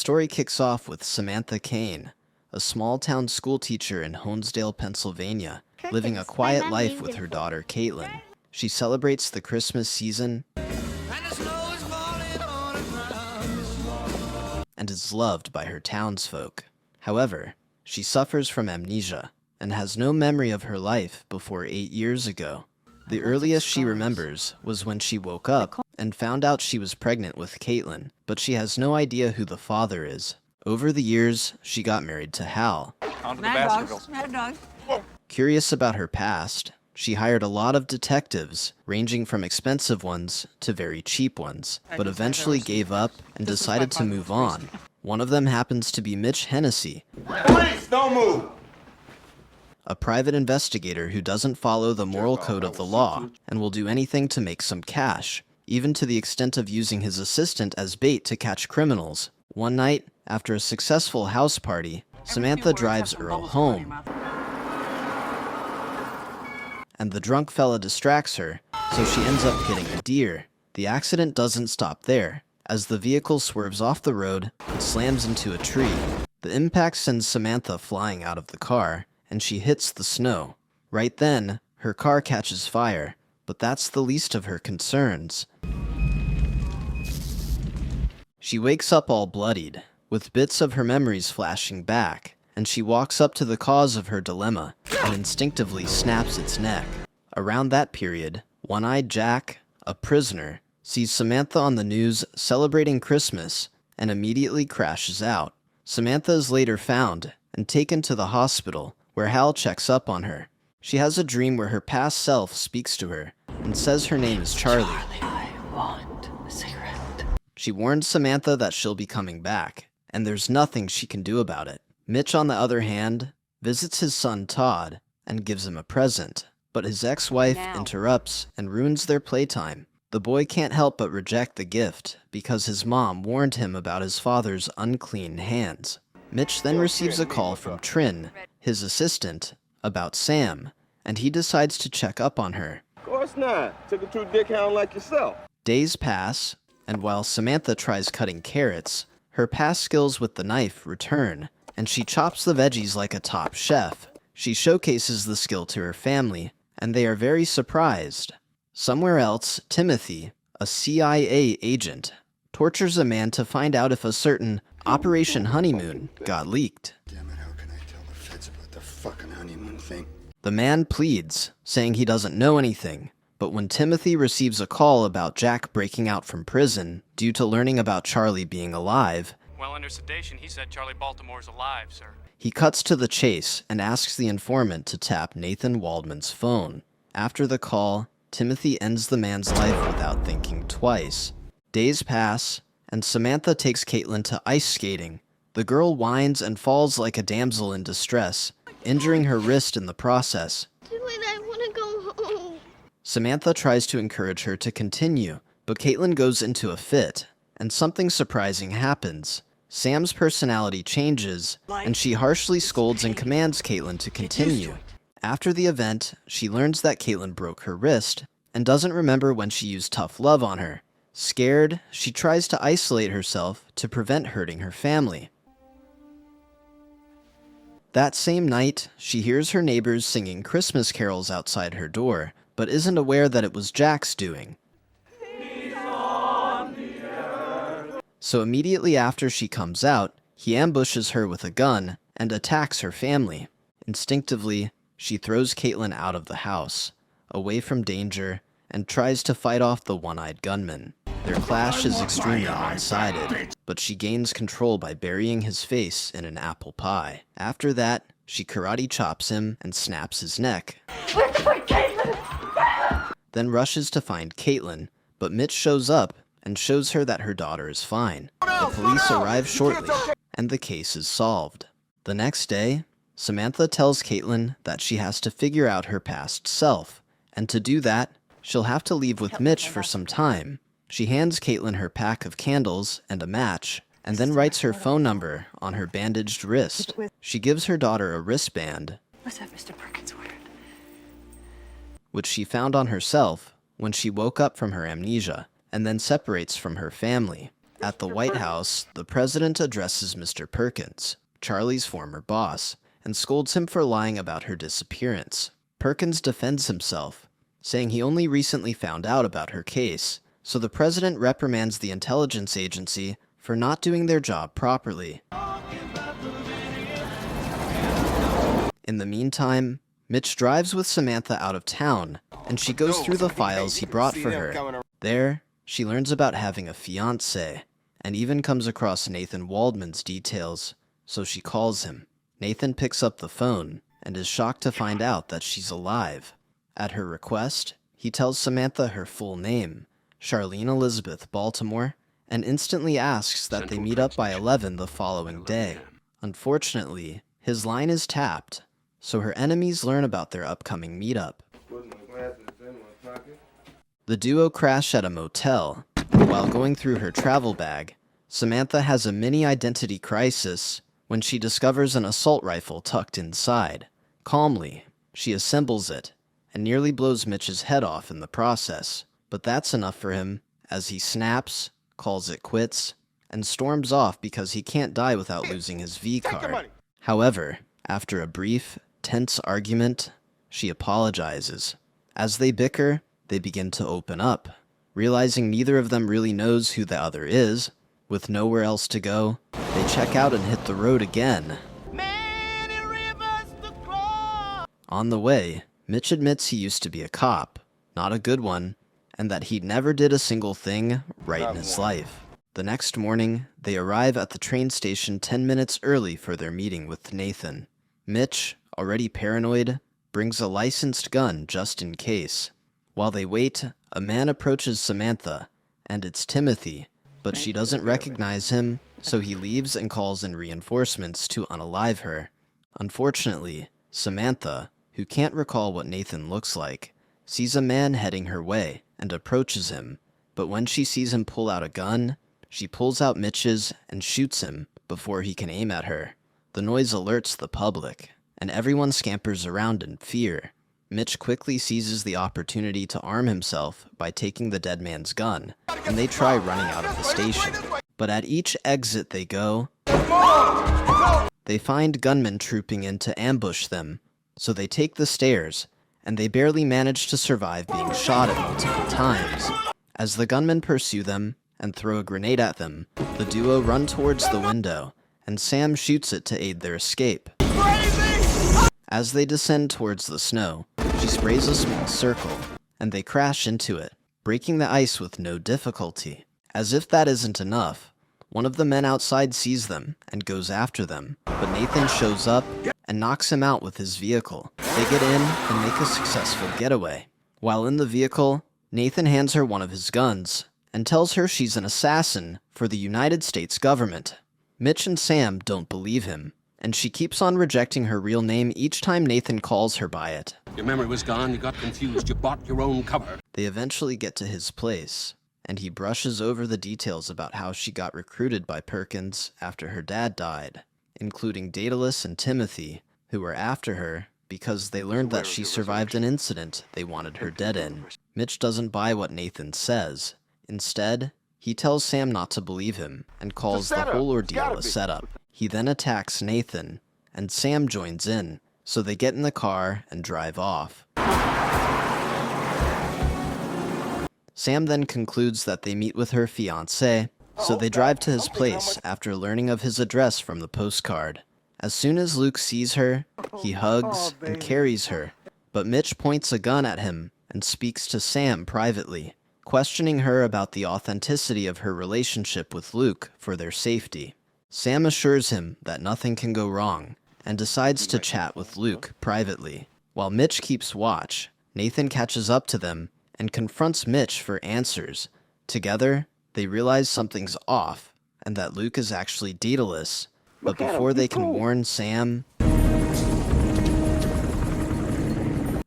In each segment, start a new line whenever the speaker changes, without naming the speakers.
story kicks off with Samantha Caine, a small-town schoolteacher in Honesdale, Pennsylvania, living a quiet life with her daughter, Caitlin. She celebrates the Christmas season and is loved by her townsfolk. However, she suffers from amnesia and has no memory of her life before 8 years ago. The earliest she remembers was when she woke up and found out she was pregnant with Caitlin, but she has no idea who the father is. Over the years, she got married to Hal.
Onto the basketballs.
Curious about her past, she hired a lot of detectives, ranging from expensive ones to very cheap ones, but eventually gave up and decided to move on. One of them happens to be Mitch Hennessey,
Police, don't move!
a private investigator who doesn't follow the moral code of the law and will do anything to make some cash, even to the extent of using his assistant as bait to catch criminals. One night, after a successful house party, Samantha drives Earl home, and the drunk fella distracts her, so she ends up hitting a deer. The accident doesn't stop there, as the vehicle swerves off the road and slams into a tree. The impact sends Samantha flying out of the car, and she hits the snow. Right then, her car catches fire, but that's the least of her concerns. She wakes up all bloodied, with bits of her memories flashing back, and she walks up to the cause of her dilemma and instinctively snaps its neck. Around that period, One-Eyed Jack, a prisoner, sees Samantha on the news celebrating Christmas and immediately crashes out. Samantha is later found and taken to the hospital, where Hal checks up on her. She has a dream where her past self speaks to her and says her name is Charlie.
I want a cigarette.
She warns Samantha that she'll be coming back, and there's nothing she can do about it. Mitch, on the other hand, visits his son Todd and gives him a present, but his ex-wife interrupts and ruins their playtime. The boy can't help but reject the gift because his mom warned him about his father's unclean hands. Mitch then receives a call from Trin, his assistant, about Sam, and he decides to check up on her.
Of course not. Took a true dickhound like yourself.
Days pass, and while Samantha tries cutting carrots, her past skills with the knife return, and she chops the veggies like a top chef. She showcases the skill to her family, and they are very surprised. Somewhere else, Timothy, a CIA agent, tortures a man to find out if a certain Operation Honeymoon got leaked.
Damn it, how can I tell the feds about the fucking honeymoon thing?
The man pleads, saying he doesn't know anything, but when Timothy receives a call about Jack breaking out from prison due to learning about Charlie being alive,
well, under sedation, he said Charlie Baltimore's alive, sir.
he cuts to the chase and asks the informant to tap Nathan Waldman's phone. After the call, Timothy ends the man's life without thinking twice. Days pass, and Samantha takes Caitlin to ice skating. The girl whines and falls like a damsel in distress, injuring her wrist in the process.
I want to go home.
Samantha tries to encourage her to continue, but Caitlin goes into a fit, and something surprising happens. Sam's personality changes, and she harshly scolds and commands Caitlin to continue. After the event, she learns that Caitlin broke her wrist, and doesn't remember when she used tough love on her. Scared, she tries to isolate herself to prevent hurting her family. That same night, she hears her neighbors singing Christmas carols outside her door, but isn't aware that it was Jack's doing. So immediately after she comes out, he ambushes her with a gun and attacks her family. Instinctively, she throws Caitlin out of the house, away from danger, and tries to fight off the one-eyed gunman. Their clash is extremely one-sided, but she gains control by burying his face in an apple pie. After that, she karate chops him and snaps his neck. Then rushes to find Caitlin, but Mitch shows up and shows her that her daughter is fine. The police arrive shortly, and the case is solved. The next day, Samantha tells Caitlin that she has to figure out her past self, and to do that, she'll have to leave with Mitch for some time. She hands Caitlin her pack of candles and a match, and then writes her phone number on her bandaged wrist. She gives her daughter a wristband,
What's that Mr. Perkins weird?
which she found on herself when she woke up from her amnesia, and then separates from her family. At the White House, the president addresses Mr. Perkins, Charlie's former boss, and scolds him for lying about her disappearance. Perkins defends himself, saying he only recently found out about her case, so the president reprimands the intelligence agency for not doing their job properly. In the meantime, Mitch drives with Samantha out of town, and she goes through the files he brought for her. There, she learns about having a fiancé, and even comes across Nathan Waldman's details, so she calls him. Nathan picks up the phone, and is shocked to find out that she's alive. At her request, he tells Samantha her full name, Charlene Elizabeth Baltimore, and instantly asks that they meet up by 11 the following day. Unfortunately, his line is tapped, so her enemies learn about their upcoming meetup. The duo crash at a motel. While going through her travel bag, Samantha has a mini identity crisis when she discovers an assault rifle tucked inside. Calmly, she assembles it and nearly blows Mitch's head off in the process. But that's enough for him, as he snaps, calls it quits, and storms off because he can't die without losing his V-card. However, after a brief, tense argument, she apologizes. As they bicker, they begin to open up. Realizing neither of them really knows who the other is, with nowhere else to go, they check out and hit the road again. On the way, Mitch admits he used to be a cop, not a good one, and that he never did a single thing right in his life. The next morning, they arrive at the train station 10 minutes early for their meeting with Nathan. Mitch, already paranoid, brings a licensed gun just in case. While they wait, a man approaches Samantha, and it's Timothy, but she doesn't recognize him, so he leaves and calls in reinforcements to unalive her. Unfortunately, Samantha, who can't recall what Nathan looks like, sees a man heading her way and approaches him, but when she sees him pull out a gun, she pulls out Mitch's and shoots him before he can aim at her. The noise alerts the public, and everyone scampers around in fear. Mitch quickly seizes the opportunity to arm himself by taking the dead man's gun, and they try running out of the station. But at each exit they go, they find gunmen trooping in to ambush them, so they take the stairs, and they barely manage to survive being shot at multiple times. As the gunmen pursue them and throw a grenade at them, the duo run towards the window, and Sam shoots it to aid their escape. As they descend towards the snow, she sprays a small circle, and they crash into it, breaking the ice with no difficulty. As if that isn't enough, one of the men outside sees them and goes after them, but Nathan shows up and knocks him out with his vehicle. They get in and make a successful getaway. While in the vehicle, Nathan hands her one of his guns and tells her she's an assassin for the United States government. Mitch and Sam don't believe him, and she keeps on rejecting her real name each time Nathan calls her by it.
Your memory was gone, you got confused, you bought your own cover.
They eventually get to his place, and he brushes over the details about how she got recruited by Perkins after her dad died, including Deadliest and Timothy, who were after her because they learned that she survived an incident they wanted her dead in. Mitch doesn't buy what Nathan says. Instead, he tells Sam not to believe him and calls the whole ordeal a setup. He then attacks Nathan, and Sam joins in, so they get in the car and drive off. Sam then concludes that they meet with her fiancé, so they drive to his place after learning of his address from the postcard. As soon as Luke sees her, he hugs and carries her, but Mitch points a gun at him and speaks to Sam privately, questioning her about the authenticity of her relationship with Luke for their safety. Sam assures him that nothing can go wrong, and decides to chat with Luke privately. While Mitch keeps watch, Nathan catches up to them and confronts Mitch for answers. Together, they realize something's off, and that Luke is actually Deadliest, but before they can warn Sam,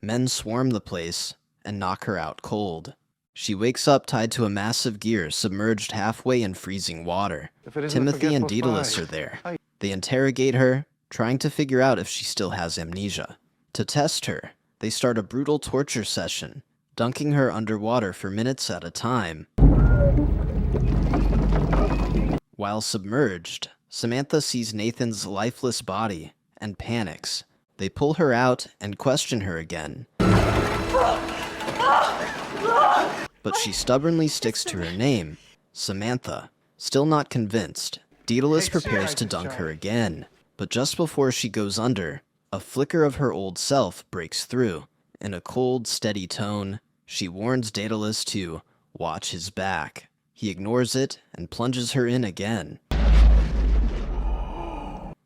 men swarm the place and knock her out cold. She wakes up tied to a massive gear submerged halfway in freezing water. Timothy and Deadliest are there. They interrogate her, trying to figure out if she still has amnesia. To test her, they start a brutal torture session, dunking her underwater for minutes at a time. While submerged, Samantha sees Nathan's lifeless body and panics. They pull her out and question her again. But she stubbornly sticks to her name, Samantha. Still not convinced, Daedalus prepares to dunk her again. But just before she goes under, a flicker of her old self breaks through. In a cold, steady tone, she warns Daedalus to watch his back. He ignores it and plunges her in again.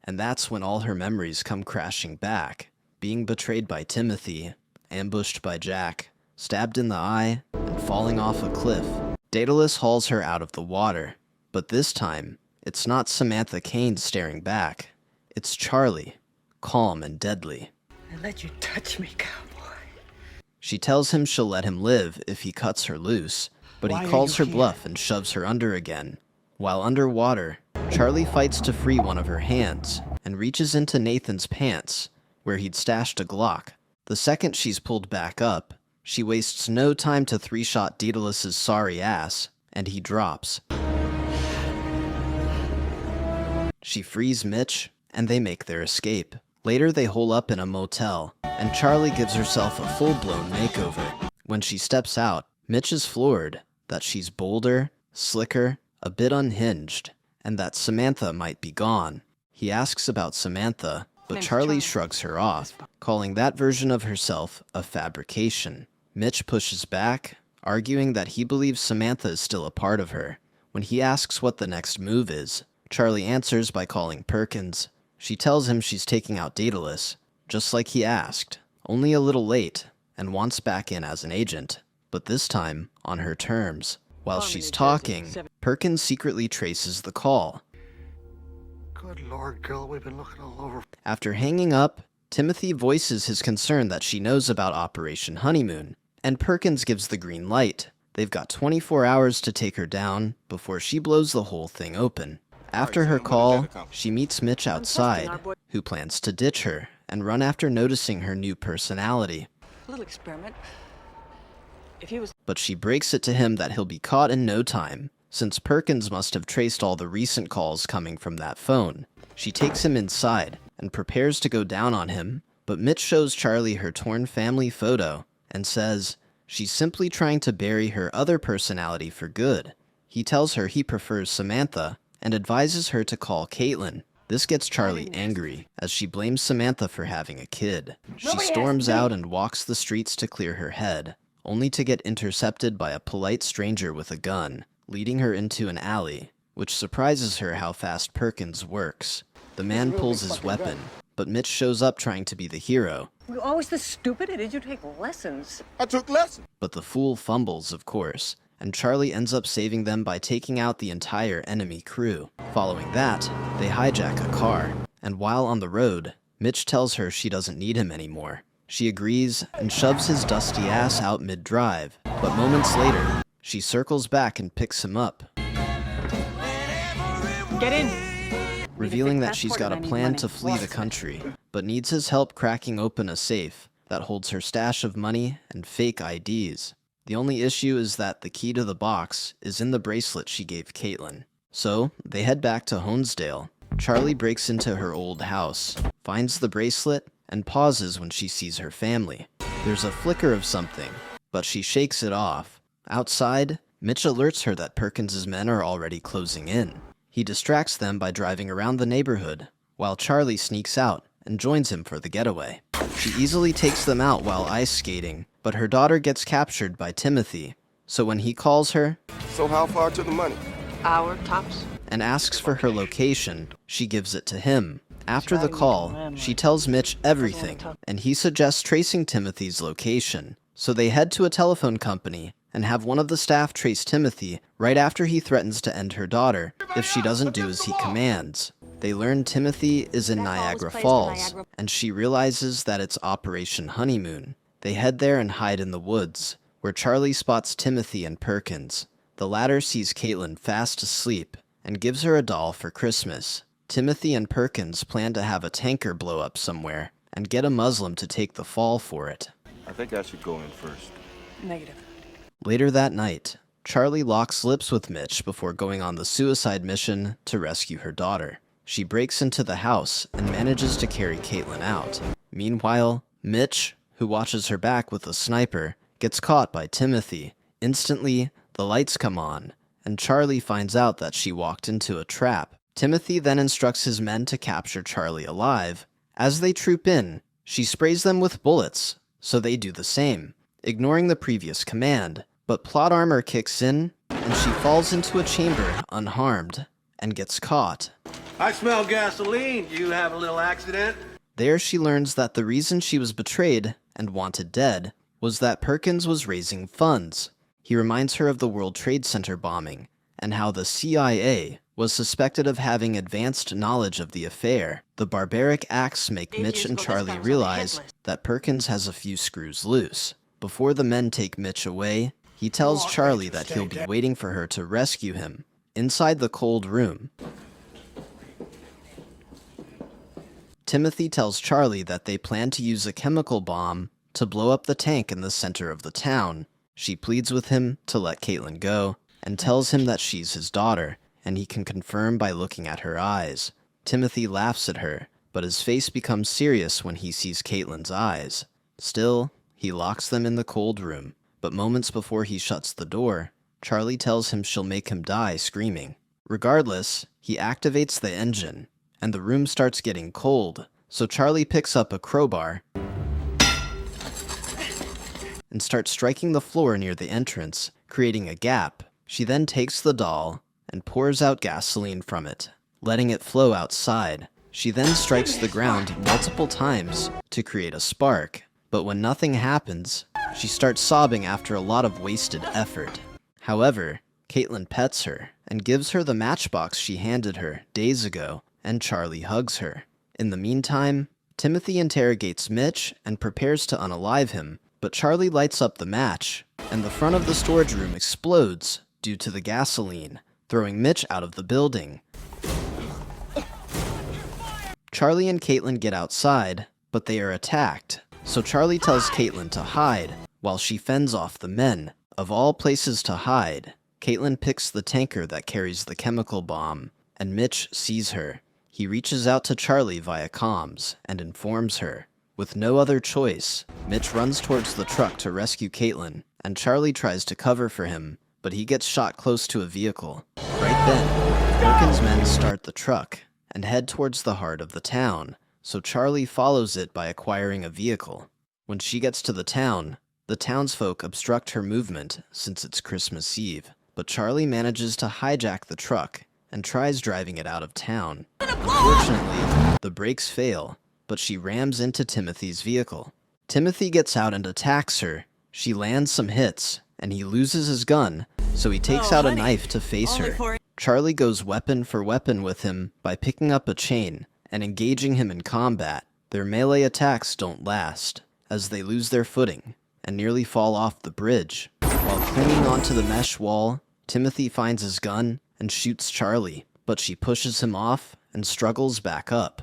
And that's when all her memories come crashing back. Being betrayed by Timothy, ambushed by Jack, stabbed in the eye, and falling off a cliff. Daedalus hauls her out of the water. But this time, it's not Samantha Caine staring back. It's Charlie, calm and deadly.
I let you touch me, cowboy.
She tells him she'll let him live if he cuts her loose, but he calls her bluff and shoves her under again. While underwater, Charlie fights to free one of her hands and reaches into Nathan's pants, where he'd stashed a Glock. The second she's pulled back up, she wastes no time to three-shot Daedalus's sorry ass, and he drops. She frees Mitch, and they make their escape. Later they hole up in a motel, and Charlie gives herself a full-blown makeover. When she steps out, Mitch is floored that she's bolder, slicker, a bit unhinged, and that Samantha might be gone. He asks about Samantha, but Charlie shrugs her off, calling that version of herself a fabrication. Mitch pushes back, arguing that he believes Samantha is still a part of her. When he asks what the next move is, Charlie answers by calling Perkins. She tells him she's taking out Daedalus, just like he asked, only a little late, and wants back in as an agent, but this time on her terms. While she's talking, Perkins secretly traces the call.
Good Lord, girl, we've been looking all over.
After hanging up, Timothy voices his concern that she knows about Operation Honeymoon, and Perkins gives the green light. They've got 24 hours to take her down before she blows the whole thing open. After her call, she meets Mitch outside, who plans to ditch her and run after noticing her new personality.
A little experiment. If he was...
But she breaks it to him that he'll be caught in no time, since Perkins must have traced all the recent calls coming from that phone. She takes him inside and prepares to go down on him, but Mitch shows Charlie her torn family photo and says she's simply trying to bury her other personality for good. He tells her he prefers Samantha and advises her to call Caitlin. This gets Charlie angry, as she blames Samantha for having a kid. She storms out and walks the streets to clear her head, only to get intercepted by a polite stranger with a gun, leading her into an alley, which surprises her how fast Perkins works. The man pulls his weapon, but Mitch shows up trying to be the hero.
Were you always this stupid, or did you take lessons?
I took lessons.
But the fool fumbles, of course, and Charlie ends up saving them by taking out the entire enemy crew. Following that, they hijack a car, and while on the road, Mitch tells her she doesn't need him anymore. She agrees and shoves his dusty ass out mid-drive, but moments later, she circles back and picks him up,
Get in!
revealing that she's got a plan to flee the country, but needs his help cracking open a safe that holds her stash of money and fake IDs. The only issue is that the key to the box is in the bracelet she gave Caitlin. So, they head back to Honesdale. Charlie breaks into her old house, finds the bracelet, and pauses when she sees her family. There's a flicker of something, but she shakes it off. Outside, Mitch alerts her that Perkins's men are already closing in. He distracts them by driving around the neighborhood, while Charlie sneaks out and joins him for the getaway. She easily takes them out while ice skating, but her daughter gets captured by Timothy, so when he calls her
So how far to the money?
Hour tops.
and asks for her location, she gives it to him. After the call, she tells Mitch everything, and he suggests tracing Timothy's location. So they head to a telephone company and have one of the staff trace Timothy right after he threatens to end her daughter if she doesn't do as he commands. They learn Timothy is in Niagara Falls, and she realizes that it's Operation Honeymoon. They head there and hide in the woods, where Charlie spots Timothy and Perkins. The latter sees Caitlin fast asleep and gives her a doll for Christmas. Timothy and Perkins plan to have a tanker blow up somewhere and get a Muslim to take the fall for it.
I think I should go in first.
Negative.
Later that night, Charlie locks lips with Mitch before going on the suicide mission to rescue her daughter. She breaks into the house and manages to carry Caitlin out. Meanwhile, Mitch, who watches her back with a sniper, gets caught by Timothy. Instantly, the lights come on, and Charlie finds out that she walked into a trap. Timothy then instructs his men to capture Charlie alive. As they troop in, she sprays them with bullets, so they do the same, ignoring the previous command. But plot armor kicks in, and she falls into a chamber unharmed, and gets caught.
I smell gasoline. You have a little accident?
There she learns that the reason she was betrayed and wanted dead was that Perkins was raising funds. He reminds her of the World Trade Center bombing, and how the CIA was suspected of having advanced knowledge of the affair. The barbaric acts make Mitch and Charlie realize that Perkins has a few screws loose. Before the men take Mitch away, he tells Charlie that he'll be waiting for her to rescue him. Inside the cold room, Timothy tells Charlie that they plan to use a chemical bomb to blow up the tank in the center of the town. She pleads with him to let Caitlin go, and tells him that she's his daughter, and he can confirm by looking at her eyes. Timothy laughs at her, but his face becomes serious when he sees Caitlin's eyes. Still, he locks them in the cold room, but moments before he shuts the door, Charlie tells him she'll make him die screaming. Regardless, he activates the engine, and the room starts getting cold, so Charlie picks up a crowbar and starts striking the floor near the entrance, creating a gap. She then takes the doll and pours out gasoline from it, letting it flow outside. She then strikes the ground multiple times to create a spark, but when nothing happens, she starts sobbing after a lot of wasted effort. However, Caitlin pets her and gives her the matchbox she handed her days ago, and Charlie hugs her. In the meantime, Timothy interrogates Mitch and prepares to unalive him, but Charlie lights up the match, and the front of the storage room explodes due to the gasoline, throwing Mitch out of the building. Charlie and Caitlin get outside, but they are attacked, so Charlie tells Caitlin to hide, while she fends off the men. Of all places to hide, Caitlin picks the tanker that carries the chemical bomb, and Mitch sees her. He reaches out to Charlie via comms and informs her. With no other choice, Mitch runs towards the truck to rescue Caitlin, and Charlie tries to cover for him, but he gets shot close to a vehicle. Right then, Perkins' men start the truck and head towards the heart of the town, so Charlie follows it by acquiring a vehicle. When she gets to the townsfolk obstruct her movement since it's Christmas Eve, but Charlie manages to hijack the truck and tries driving it out of town. Unfortunately, the brakes fail, but she rams into Timothy's vehicle. Timothy gets out and attacks her. She lands some hits, and he loses his gun, so he takes out a knife to face her. Charlie goes weapon for weapon with him by picking up a chain and engaging him in combat. Their melee attacks don't last, as they lose their footing and nearly fall off the bridge. While clinging onto the mesh wall, Timothy finds his gun and shoots Charlie, but she pushes him off and struggles back up.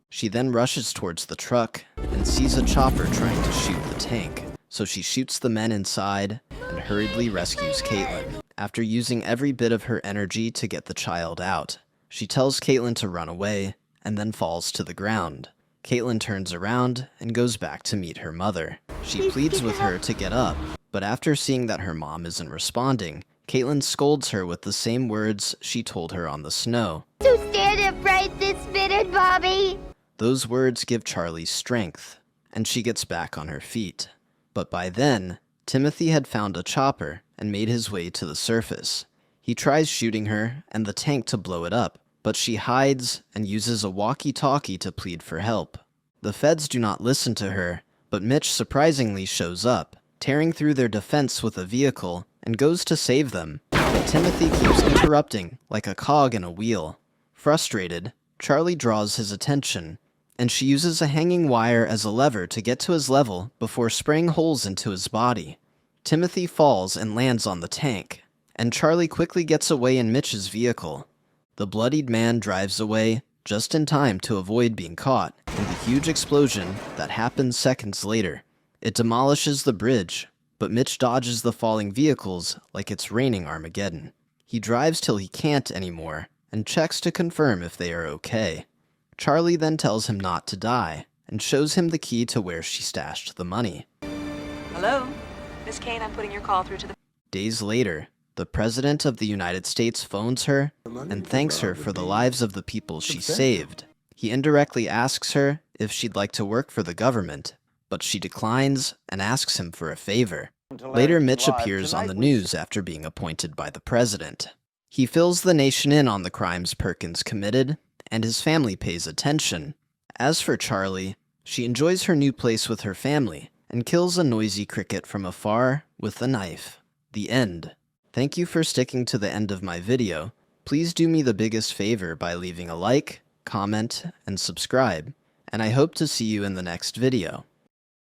She then rushes towards the truck and sees a chopper trying to shoot the tank, so she shoots the men inside and hurriedly rescues Caitlin. After using every bit of her energy to get the child out, she tells Caitlin to run away and then falls to the ground. Caitlin turns around and goes back to meet her mother. She pleads with her to get up, but after seeing that her mom isn't responding, Caitlin scolds her with the same words she told her on the snow.
So stand upright this minute, Bobby.
Those words give Charlie strength, and she gets back on her feet. But by then, Timothy had found a chopper and made his way to the surface. He tries shooting her and the tank to blow it up, but she hides and uses a walkie-talkie to plead for help. The feds do not listen to her, but Mitch surprisingly shows up, tearing through their defense with a vehicle, and goes to save them. But Timothy keeps interrupting like a cog in a wheel. Frustrated, Charlie draws his attention, and she uses a hanging wire as a lever to get to his level before spraying holes into his body. Timothy falls and lands on the tank, and Charlie quickly gets away in Mitch's vehicle. The bloodied man drives away just in time to avoid being caught in the huge explosion that happens seconds later. It demolishes the bridge, but Mitch dodges the falling vehicles like it's raining Armageddon. He drives till he can't anymore, and checks to confirm if they are okay. Charlie then tells him not to die, and shows him the key to where she stashed the money.
Hello? Miss Caine, I'm putting your call through to the...
Days later, the President of the United States phones her and thanks her for the lives of the people she saved. He indirectly asks her if she'd like to work for the government, but she declines and asks him for a favor. Later, Mitch appears on the news after being appointed by the President. He fills the nation in on the crimes Perkins committed, and his family pays attention. As for Charlie, she enjoys her new place with her family and kills a noisy cricket from afar with a knife. The end. Thank you for sticking to the end of my video. Please do me the biggest favor by leaving a like, comment, and subscribe, and I hope to see you in the next video.